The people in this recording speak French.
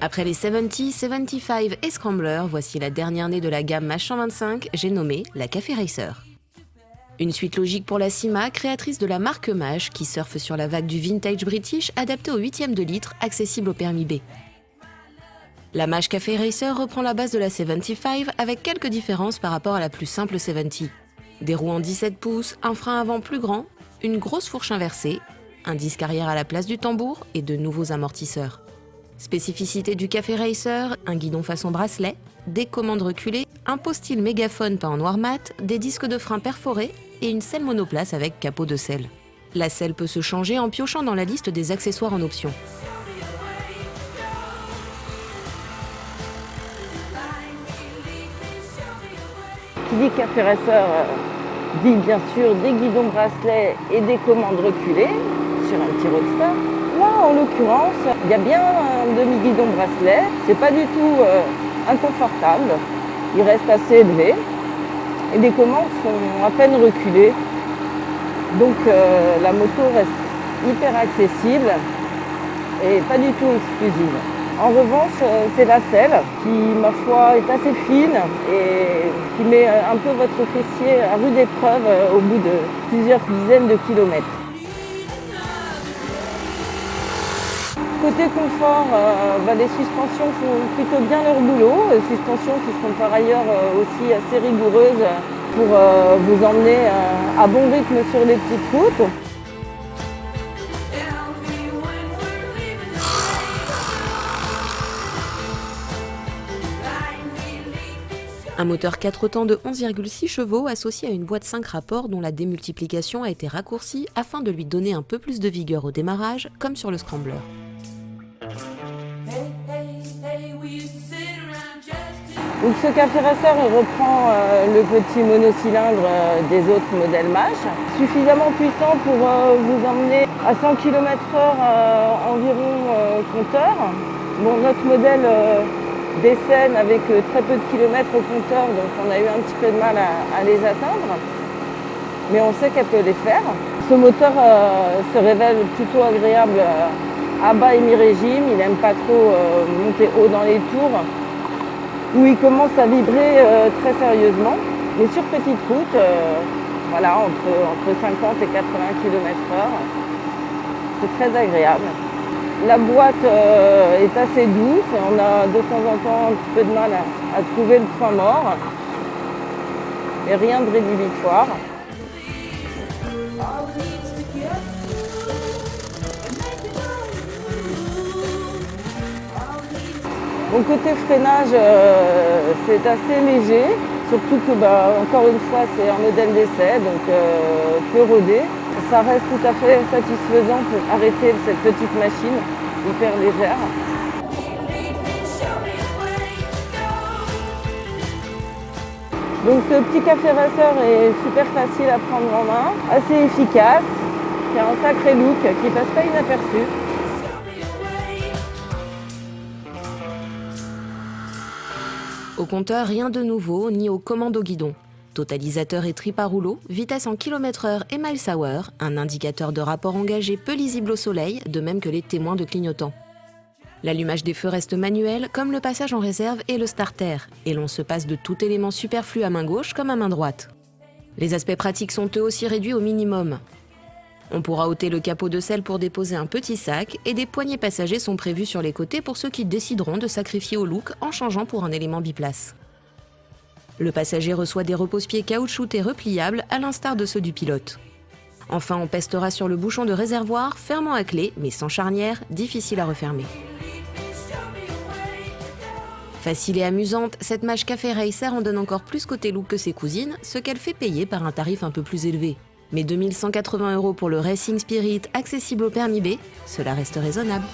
Après les 70, 75 et Scrambler, voici la dernière née de la gamme Mach 125, j'ai nommé la Café Racer. Une suite logique pour la Cima, créatrice de la marque Mach, qui surfe sur la vague du vintage british adapté au 8e de litre, accessible au permis B. La Mach Café Racer reprend la base de la 75 avec quelques différences par rapport à la plus simple 70. Des roues en 17 pouces, un frein avant plus grand, une grosse fourche inversée, un disque arrière à la place du tambour et de nouveaux amortisseurs. Spécificité du Café Racer, un guidon façon bracelet, des commandes reculées, un pause-style mégaphone peint en noir mat, des disques de frein perforés et une selle monoplace avec capot de selle. La selle peut se changer en piochant dans la liste des accessoires en option. Qui dit Café Racer dit bien sûr des guidons bracelets et des commandes reculées sur un petit roadster. Là, en l'occurrence, il y a bien un demi-guidon bracelet. C'est pas du tout inconfortable. Il reste assez élevé. Et les commandes sont à peine reculées. Donc la moto reste hyper accessible et pas du tout exclusive. En revanche, c'est la selle qui, ma foi, est assez fine et qui met un peu votre fessier à rude épreuve au bout de plusieurs dizaines de kilomètres. Côté confort, les suspensions font plutôt bien leur boulot, suspensions qui sont par ailleurs aussi assez rigoureuses pour vous emmener à bon rythme sur les petites routes. Un moteur 4 temps de 11,6 chevaux associé à une boîte 5 rapports dont la démultiplication a été raccourcie afin de lui donner un peu plus de vigueur au démarrage, comme sur le Scrambler. Donc ce Café Racer reprend le petit monocylindre des autres modèles Mach, suffisamment puissant pour vous emmener à 100 km/h environ compteur. Bon, notre modèle décèle avec très peu de kilomètres au compteur, donc on a eu un petit peu de mal à les atteindre, mais on sait qu'elle peut les faire. Ce moteur se révèle plutôt agréable à bas et mi-régime, il n'aime pas trop monter haut dans les tours, où il commence à vibrer très sérieusement. Mais sur petite route, voilà, entre 50 et 80 km/h, c'est très agréable. La boîte est assez douce, on a de temps en temps un petit peu de mal à trouver le point mort, mais rien de rédhibitoire. Bon, côté freinage, c'est assez léger, surtout que, encore une fois, c'est un modèle d'essai, donc peu rodé. Ça reste tout à fait satisfaisant pour arrêter cette petite machine hyper légère. Donc ce petit Café Racer est super facile à prendre en main, assez efficace, qui a un sacré look qui passe pas inaperçu. Au compteur, rien de nouveau, ni aux commandes au guidon. Totalisateur et trip à rouleau, vitesse en km/h et miles hour, un indicateur de rapport engagé peu lisible au soleil, de même que les témoins de clignotant. L'allumage des feux reste manuel, comme le passage en réserve et le starter, et l'on se passe de tout élément superflu à main gauche comme à main droite. Les aspects pratiques sont eux aussi réduits au minimum. On pourra ôter le capot de selle pour déposer un petit sac, et des poignées passagers sont prévues sur les côtés pour ceux qui décideront de sacrifier au look en changeant pour un élément biplace. Le passager reçoit des repose-pieds caoutchoutés repliables à l'instar de ceux du pilote. Enfin, on pestera sur le bouchon de réservoir, fermant à clé, mais sans charnière, difficile à refermer. Facile et amusante, cette Mach Café Racer en donne encore plus côté look que ses cousines, ce qu'elle fait payer par un tarif un peu plus élevé. Mais 2 180 € pour le Racing Spirit accessible au permis B, cela reste raisonnable.